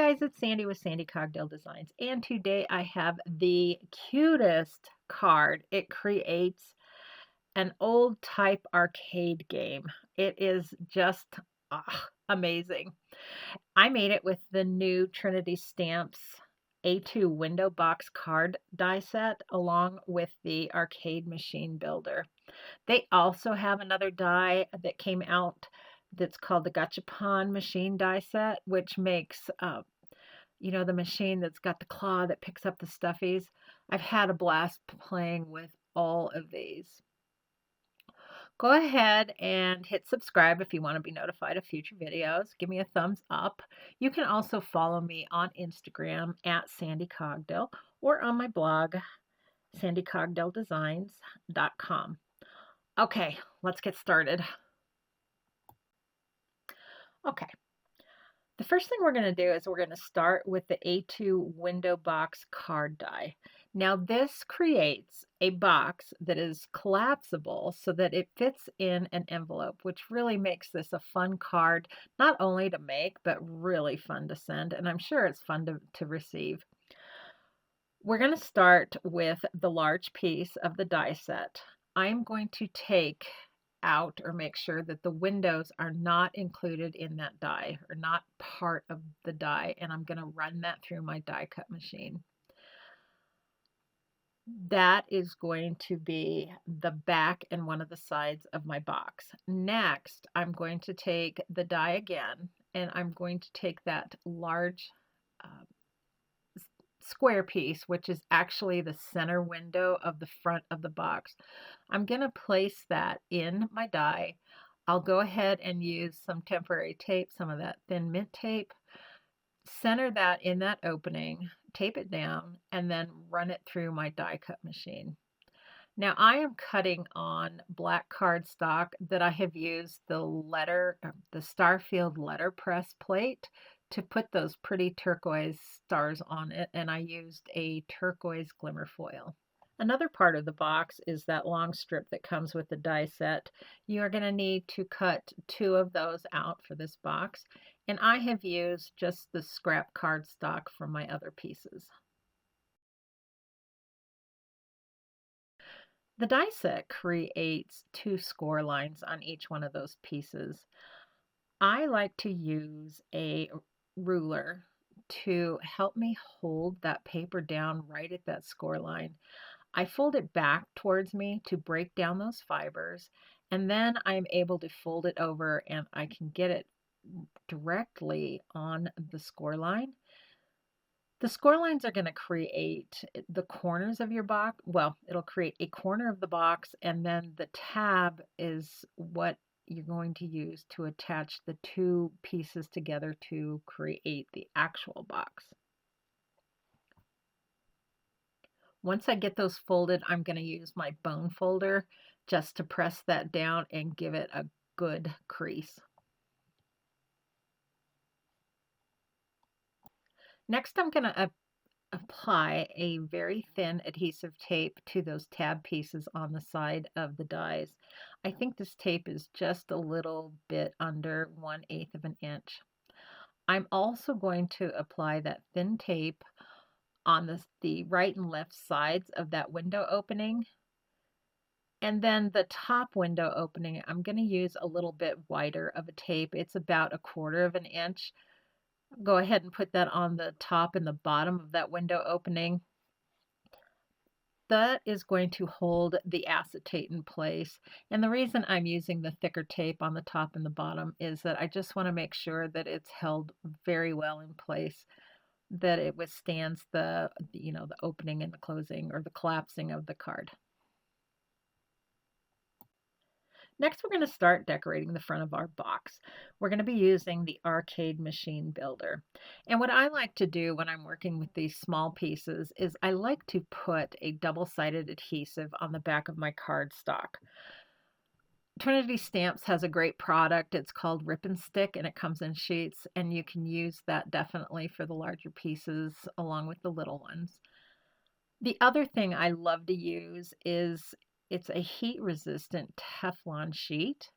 guys, it's Sandy with Sandy Cogdill Designs, and today I have the cutest card. It creates an old type arcade game. It is just amazing. I made it with the new Trinity Stamps A-2 window box card die set along with the arcade machine builder. They also have another die that came out that's called the Gachapon machine die set, which makes the machine that's got the claw that picks up the stuffies. I've had a blast playing with all of these. Go ahead and hit subscribe if you want to be notified of future videos. Give me a thumbs up. You can also follow me on Instagram at Sandy Cogdill or on my blog, sandycogdilldesigns.com. Okay, let's get started. Okay, the first thing we're going to do is we're going to start with the A2 window box card die. Now this creates a box that is collapsible so that it fits in an envelope, which really makes this a fun card, not only to make, but really fun to send. And I'm sure it's fun to receive. We're going to start with the large piece of the die set. I'm going to take out or make sure that the windows are not included in that die or not part of the die, and I'm going to run that through my die cut machine. That is going to be the back and one of the sides of my box. Next, I'm going to take the die again, and I'm going to take that large square piece, which is actually the center window of the front of the box. I'm going to place that in my die. I'll go ahead and use some temporary tape, some of that thin mint tape, center that in that opening, tape it down, and then run it through my die cut machine. Now I am cutting on black cardstock that I have used the Starfield letterpress plate to put those pretty turquoise stars on it, and I used a turquoise glimmer foil. Another part of the box is that long strip that comes with the die set. You are going to need to cut 2 of those out for this box, and I have used just the scrap cardstock from my other pieces. The die set creates 2 score lines on each one of those pieces. I like to use a ruler to help me hold that paper down right at that score line. I fold it back towards me to break down those fibers, and then I'm able to fold it over and I can get it directly on the score line. The score lines are going to create the corners of your box. Well, it'll create a corner of the box, and then the tab is what you're going to use to attach the 2 pieces together to create the actual box. Once I get those folded, I'm going to use my bone folder just to press that down and give it a good crease. Next, I'm going to apply a very thin adhesive tape to those tab pieces on the side of the dies. I think this tape is just a little bit under 1/8 of an inch. I'm also going to apply that thin tape on the right and left sides of that window opening. And then the top window opening, I'm going to use a little bit wider of a tape. It's about 1/4 of an inch. Go ahead and put that on the top and the bottom of that window opening. That is going to hold the acetate in place. And the reason I'm using the thicker tape on the top and the bottom is that I just want to make sure that it's held very well in place, that it withstands the opening and the closing or the collapsing of the card. Next, we're going to start decorating the front of our box. We're going to be using the arcade machine builder. And what I like to do when I'm working with these small pieces is I like to put a double-sided adhesive on the back of my cardstock. Trinity Stamps has a great product. It's called Rip and Stick, and it comes in sheets, and you can use that definitely for the larger pieces along with the little ones. The other thing I love to use is it's a heat-resistant Teflon sheet,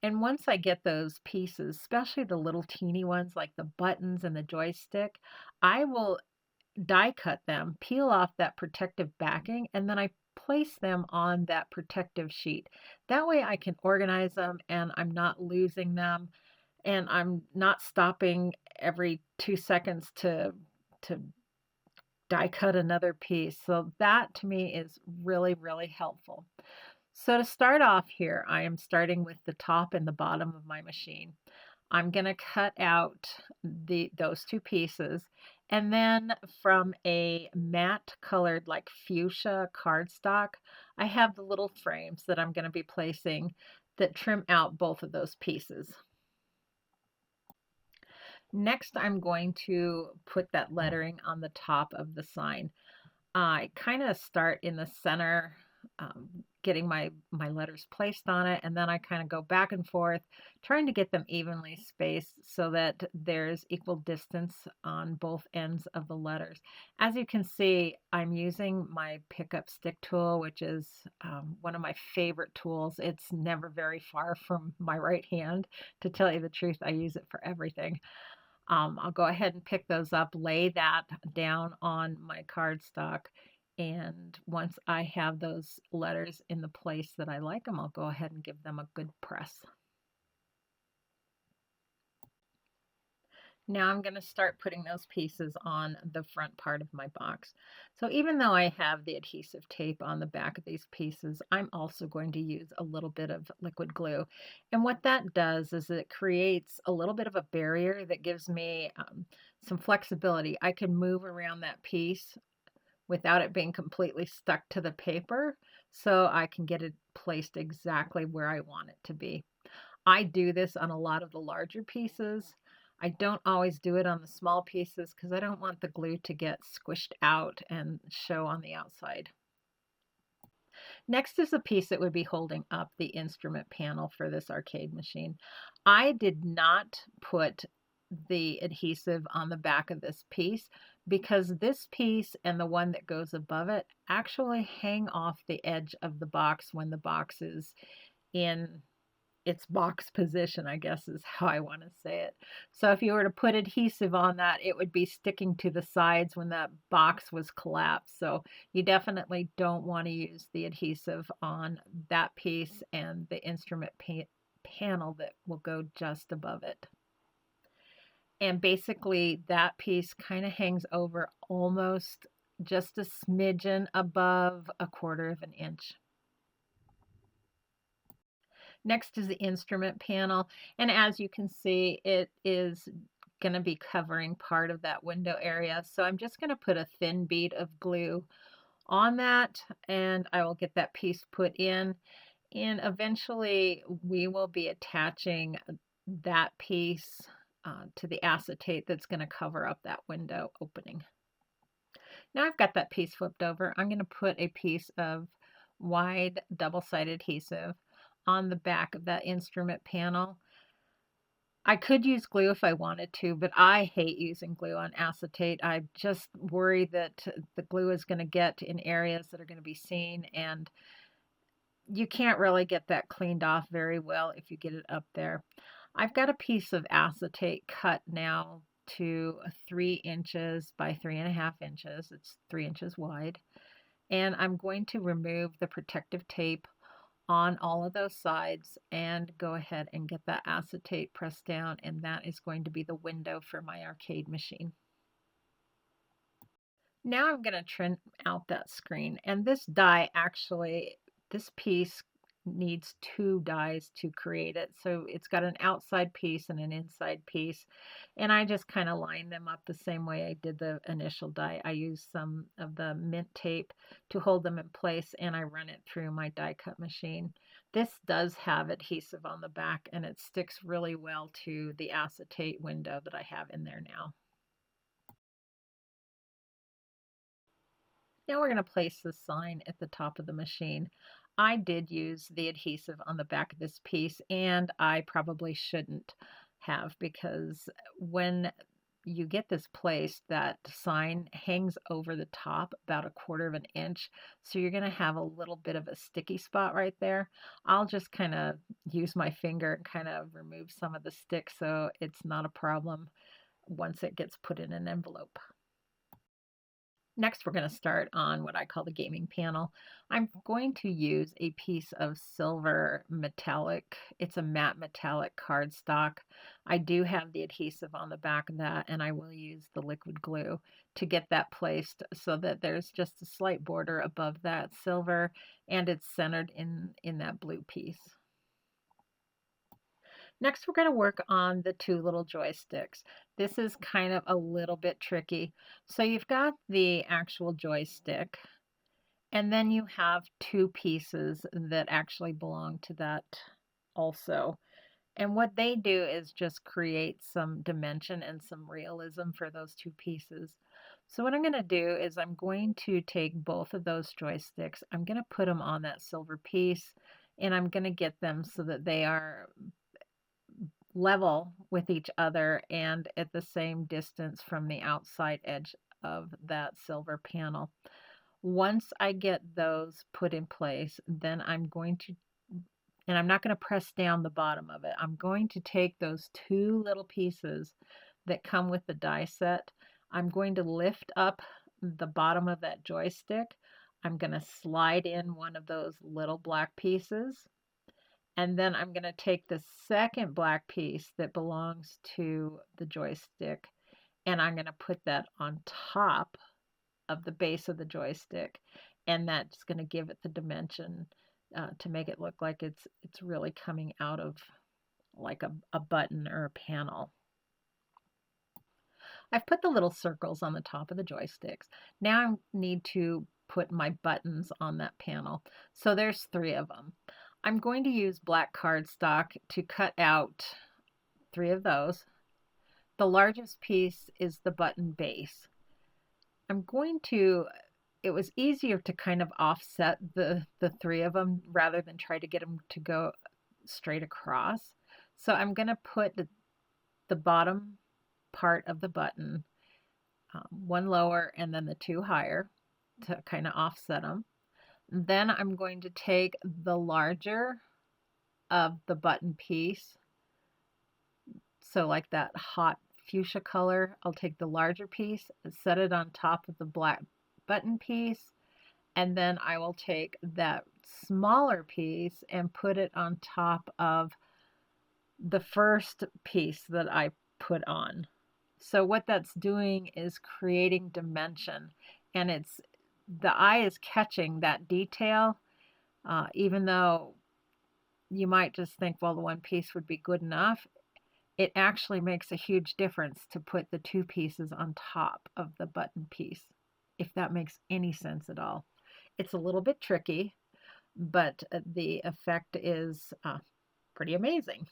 And once I get those pieces, especially the little teeny ones like the buttons and the joystick, I will die cut them, peel off that protective backing, and then I place them on that protective sheet. That way I can organize them and I'm not losing them and I'm not stopping every 2 seconds to die cut another piece. So that to me is really, really helpful. So to start off here, I am starting with the top and the bottom of my machine. I'm going to cut out those two pieces, and then from a matte colored like fuchsia cardstock, I have the little frames that I'm going to be placing that trim out both of those pieces. Next, I'm going to put that lettering on the top of the sign. I kind of start in the center, getting my letters placed on it, and then I kind of go back and forth, trying to get them evenly spaced so that there's equal distance on both ends of the letters. As you can see, I'm using my pickup stick tool, which is one of my favorite tools. It's never very far from my right hand. To tell you the truth, I use it for everything. I'll go ahead and pick those up, lay that down on my cardstock, and once I have those letters in the place that I like them, I'll go ahead and give them a good press. Now I'm going to start putting those pieces on the front part of my box. So even though I have the adhesive tape on the back of these pieces, I'm also going to use a little bit of liquid glue. And what that does is it creates a little bit of a barrier that gives me some flexibility. I can move around that piece without it being completely stuck to the paper, so I can get it placed exactly where I want it to be. I do this on a lot of the larger pieces. I don't always do it on the small pieces because I don't want the glue to get squished out and show on the outside. Next is the piece that would be holding up the instrument panel for this arcade machine. I did not put the adhesive on the back of this piece because this piece and the one that goes above it actually hang off the edge of the box when the box is in its box position, I guess is how I want to say it. So if you were to put adhesive on that, it would be sticking to the sides when that box was collapsed. So you definitely don't want to use the adhesive on that piece and the instrument panel that will go just above it. And basically that piece kind of hangs over almost just a smidgen above 1/4 of an inch. Next is the instrument panel, and as you can see, it is going to be covering part of that window area. So I'm just going to put a thin bead of glue on that, and I will get that piece put in. And eventually we will be attaching that piece to the acetate that's going to cover up that window opening. Now I've got that piece flipped over. I'm going to put a piece of wide double-sided adhesive on the back of that instrument panel. I could use glue if I wanted to, but I hate using glue on acetate. I just worry that the glue is going to get in areas that are going to be seen, and you can't really get that cleaned off very well if you get it up there. I've got a piece of acetate cut now to 3 inches by 3.5 inches. It's 3 inches wide. And I'm going to remove the protective tape on all of those sides and go ahead and get that acetate pressed down, and that is going to be the window for my arcade machine. Now I'm going to trim out that screen, and this die actually, this piece needs 2 dies to create it. So it's got an outside piece and an inside piece, and I just kind of line them up the same way I did the initial die. I use some of the mint tape to hold them in place, and I run it through my die cut machine. This does have adhesive on the back, and it sticks really well to the acetate window that I have in there now. Now we're going to place the sign at the top of the machine. I did use the adhesive on the back of this piece, and I probably shouldn't have, because when you get this place that sign hangs over the top about 1/4 of an inch, so you're gonna have a little bit of a sticky spot right there. I'll just kinda use my finger and kind of remove some of the stick so it's not a problem once it gets put in an envelope. Next, we're going to start on what I call the gaming panel. I'm going to use a piece of silver metallic. It's a matte metallic cardstock. I do have the adhesive on the back of that, and I will use the liquid glue to get that placed so that there's just a slight border above that silver and it's centered in that blue piece. Next, we're going to work on the 2 little joysticks. This is kind of a little bit tricky. So you've got the actual joystick, and then you have 2 pieces that actually belong to that also. And what they do is just create some dimension and some realism for those 2 pieces. So what I'm going to do is I'm going to take both of those joysticks, I'm going to put them on that silver piece, and I'm going to get them so that they are level with each other and at the same distance from the outside edge of that silver panel. Once I get those put in place, then I'm going to, and I'm not going to press down the bottom of it, I'm going to take those 2 little pieces that come with the die set. I'm going to lift up the bottom of that joystick. I'm going to slide in one of those little black pieces. And then I'm going to take the second black piece that belongs to the joystick and I'm going to put that on top of the base of the joystick. And that's going to give it the dimension to make it look like it's really coming out of like a button or a panel. I've put the little circles on the top of the joysticks. Now I need to put my buttons on that panel. So there's 3 of them. I'm going to use black cardstock to cut out 3 of those. The largest piece is the button base. I'm going to, it was easier to kind of offset the 3 of them rather than try to get them to go straight across. So I'm going to put the bottom part of the button, 1 lower and then the 2 higher to kind of offset them. Then I'm going to take the larger of the button piece. So like that hot fuchsia color, I'll take the larger piece and set it on top of the black button piece. And then I will take that smaller piece and put it on top of the first piece that I put on. So what that's doing is creating dimension, and it's the eye is catching that detail, even though you might just think, well, the 1 piece would be good enough. It actually makes a huge difference to put the 2 pieces on top of the button piece, if that makes any sense at all. It's a little bit tricky, but the effect is pretty amazing.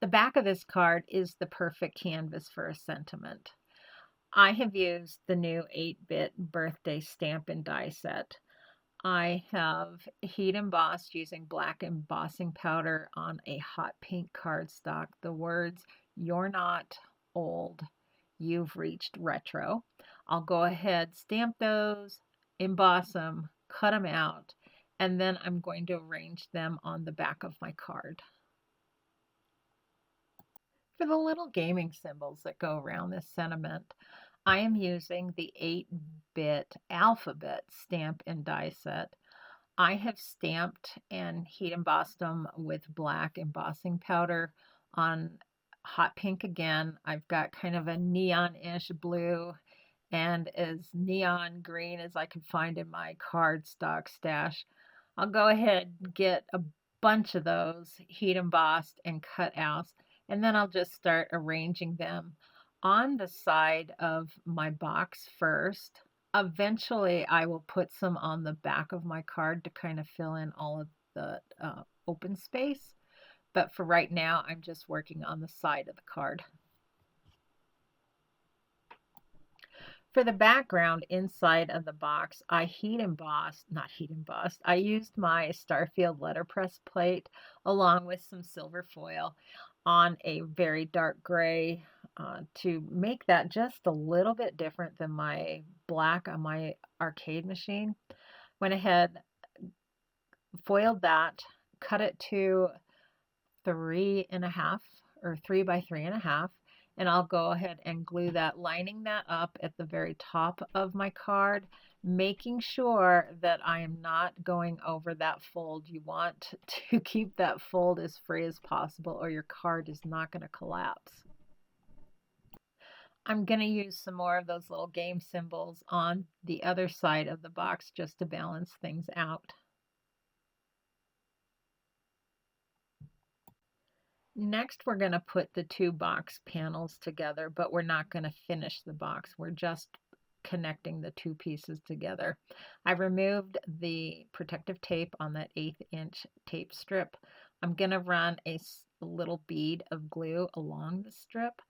The back of this card is the perfect canvas for a sentiment. I have used the new 8-bit birthday stamp and die set. I have heat embossed using black embossing powder on a hot pink cardstock the words, "You're not old, you've reached retro." I'll go ahead, stamp those, emboss them, cut them out, and then I'm going to arrange them on the back of my card. For the little gaming symbols that go around this sentiment, I am using the 8-bit alphabet stamp and die set. I have stamped and heat embossed them with black embossing powder on hot pink again. I've got kind of a neon-ish blue and as neon green as I could find in my cardstock stash. I'll go ahead and get a bunch of those heat embossed and cut out, and then I'll just start arranging them on the side of my box first. Eventually, I will put some on the back of my card to kind of fill in all of the open space. But for right now, I'm just working on the side of the card. For the background inside of the box, I I used my Starfield letterpress plate along with some silver foil. on a very dark gray to make that just a little bit different than my black on my arcade machine. Went ahead, foiled that, cut it to 3.5 or 3 by 3.5, and I'll go ahead and glue that, lining that up at the very top of my card, making sure that I am not going over that fold. You want to keep that fold as free as possible or your card is not going to collapse. I'm going to use some more of those little game symbols on the other side of the box just to balance things out. Next, we're going to put the two box panels together, but we're not going to finish the box. We're just connecting the two pieces together. I removed the protective tape on that 1/8 inch tape strip. I'm going to run a little bead of glue along the strip,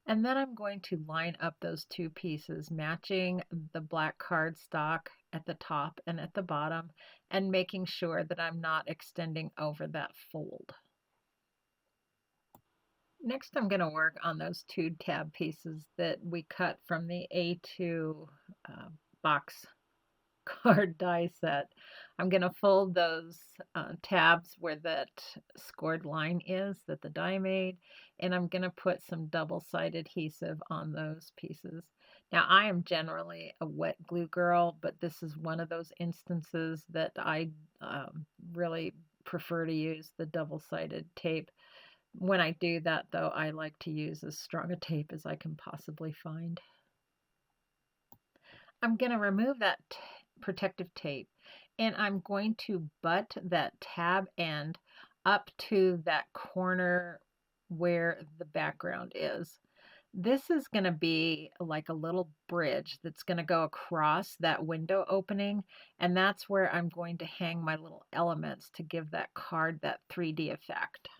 and then I'm going to line up those two pieces, matching the black cardstock at the top and at the bottom, and making sure that I'm not extending over that fold. Next, I'm going to work on those two tab pieces that we cut from the A-2 box card die set. I'm going to fold those tabs where that scored line is that the die made, and I'm going to put some double-sided adhesive on those pieces. Now, I am generally a wet glue girl, but this is one of those instances that I really prefer to use the double-sided tape. When I do that, though, I like to use as strong a tape as I can possibly find. I'm going to remove that protective tape, and I'm going to butt that tab end up to that corner where the background is. This is going to be like a little bridge that's going to go across that window opening, and that's where I'm going to hang my little elements to give that card that 3D effect.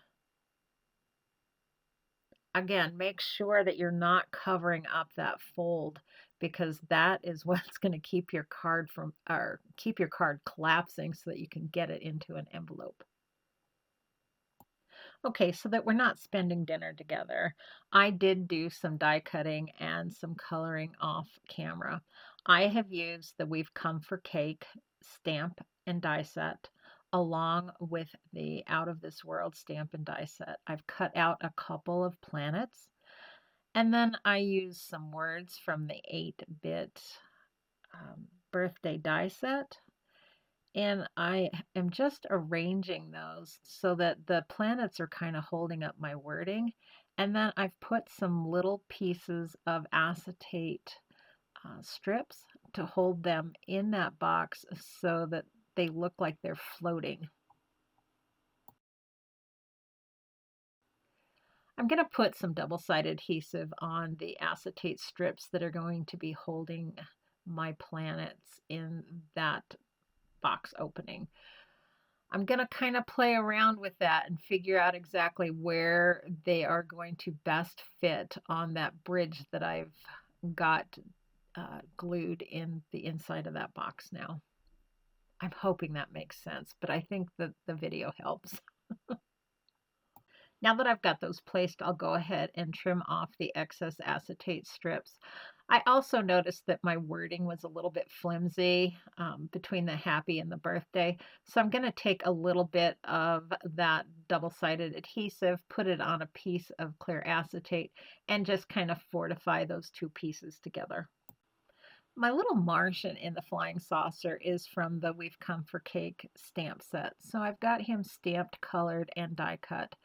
Again, make sure that you're not covering up that fold, because that is what's going to keep your card from, or keep your card collapsing so that you can get it into an envelope. Okay, so that we're not spending dinner together, I did do some die cutting and some coloring off camera. I have used the We've Come for Cake stamp and die set along with the Out of This World stamp and die set. I've cut out a couple of planets, and then I used some words from the 8-bit birthday die set. And I am just arranging those so that the planets are kind of holding up my wording. And then I've put some little pieces of acetate strips to hold them in that box so that they look like they're floating. I'm going to put some double-sided adhesive on the acetate strips that are going to be holding my planets in that box opening. I'm going to kind of play around with that and figure out exactly where they are going to best fit on that bridge that I've got glued in the inside of that box now. I'm hoping that makes sense, but I think that the video helps. Now that I've got those placed, I'll go ahead and trim off the excess acetate strips. I also noticed that my wording was a little bit flimsy between the happy and the birthday. So I'm going to take a little bit of that double-sided adhesive, put it on a piece of clear acetate, and just kind of fortify those two pieces together. My little Martian in the flying saucer is from the We've Come for Cake stamp set. So I've got him stamped, colored, and die cut.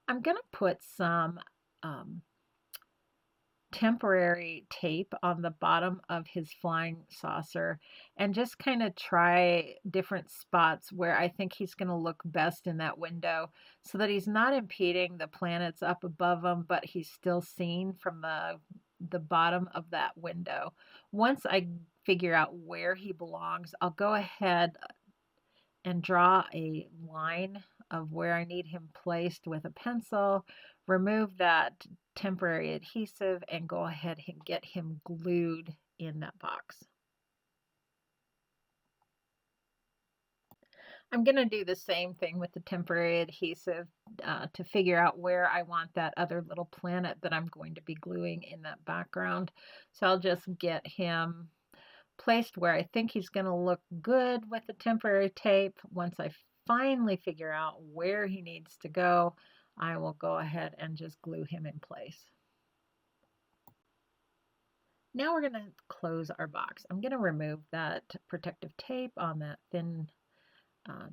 I'm going to put some temporary tape on the bottom of his flying saucer and just kind of try different spots where I think he's going to look best in that window so that he's not impeding the planets up above him, but he's still seen from the bottom of that window. Once I figure out where he belongs, I'll go ahead and draw a line of where I need him placed with a pencil, remove that temporary adhesive, and go ahead and get him glued in that box. I'm going to do the same thing with the temporary adhesive to figure out where I want that other little planet that I'm going to be gluing in that background. So I'll just get him placed where I think he's going to look good with the temporary tape. Once I finally figure out where he needs to go, I will go ahead and just glue him in place. Now we're going to close our box. I'm going to remove that protective tape on that thin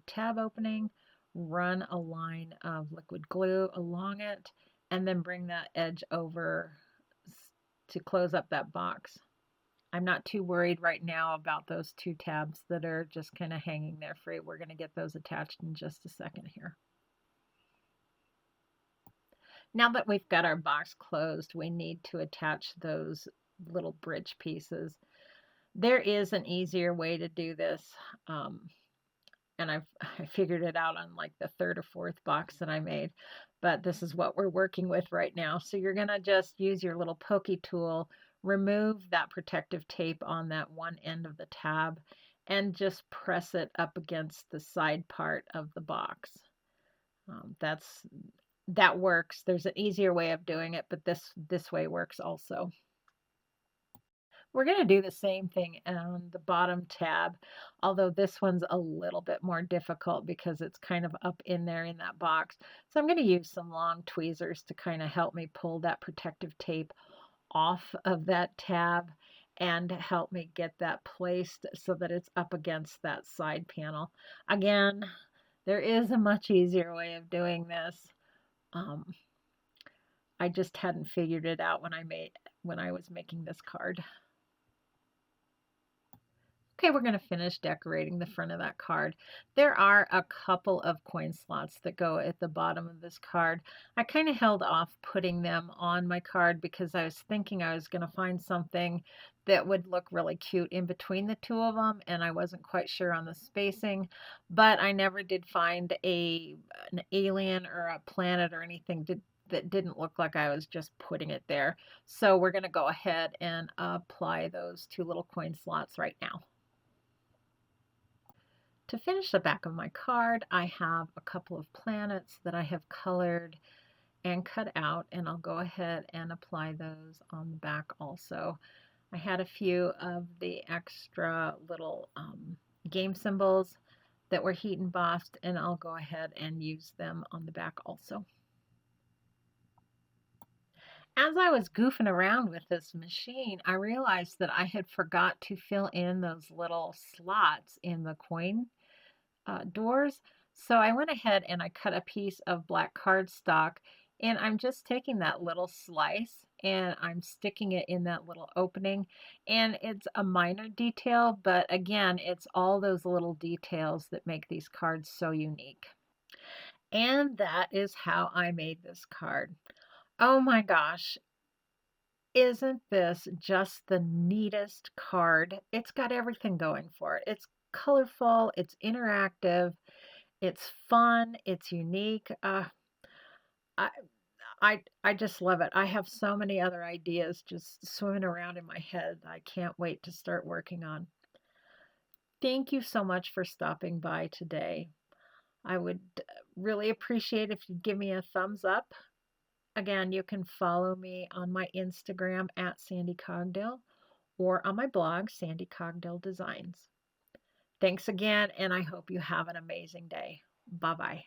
tab opening, run a line of liquid glue along it, and then bring that edge over to close up that box. I'm not too worried right now about those two tabs that are just kind of hanging there free. We're going to get those attached in just a second here. Now that we've got our box closed, we need to attach those little bridge pieces. There is an easier way to do this. And I figured it out on like the third or fourth box that I made, but this is what we're working with right now. So you're going to just use your little pokey tool, remove that protective tape on that one end of the tab, and just press it up against the side part of the box. That works. There's an easier way of doing it, but this way works also. We're going to do the same thing on the bottom tab, although this one's a little bit more difficult because it's kind of up in there in that box. So I'm going to use some long tweezers to kind of help me pull that protective tape off of that tab and help me get that placed so that it's up against that side panel. Again, there is a much easier way of doing this. I just hadn't figured it out when I was making this card. Okay, we're going to finish decorating the front of that card. There are a couple of coin slots that go at the bottom of this card. I kind of held off putting them on my card because I was thinking I was going to find something that would look really cute in between the two of them, and I wasn't quite sure on the spacing, but I never did find an alien or a planet or anything that didn't look like I was just putting it there. So we're going to go ahead and apply those two little coin slots right now. To finish the back of my card, I have a couple of planets that I have colored and cut out, and I'll go ahead and apply those on the back also. I had a few of the extra little game symbols that were heat embossed, and I'll go ahead and use them on the back also. As I was goofing around with this machine, I realized that I had forgot to fill in those little slots in the coin doors. So I went ahead and I cut a piece of black cardstock, and I'm just taking that little slice and I'm sticking it in that little opening. And it's a minor detail, but again, it's all those little details that make these cards so unique. And that is how I made this card. Oh my gosh, isn't this just the neatest card? It's got everything going for it. It's colorful, it's interactive, it's fun, it's unique. I I just love it. I have so many other ideas just swimming around in my head I can't wait to start working on. Thank you so much for stopping by today. I would really appreciate if you give me a thumbs up. Again, you can follow me on my Instagram at Sandy Cogdill or on my blog, Sandy Cogdill Designs. Thanks again, and I hope you have an amazing day. Bye bye.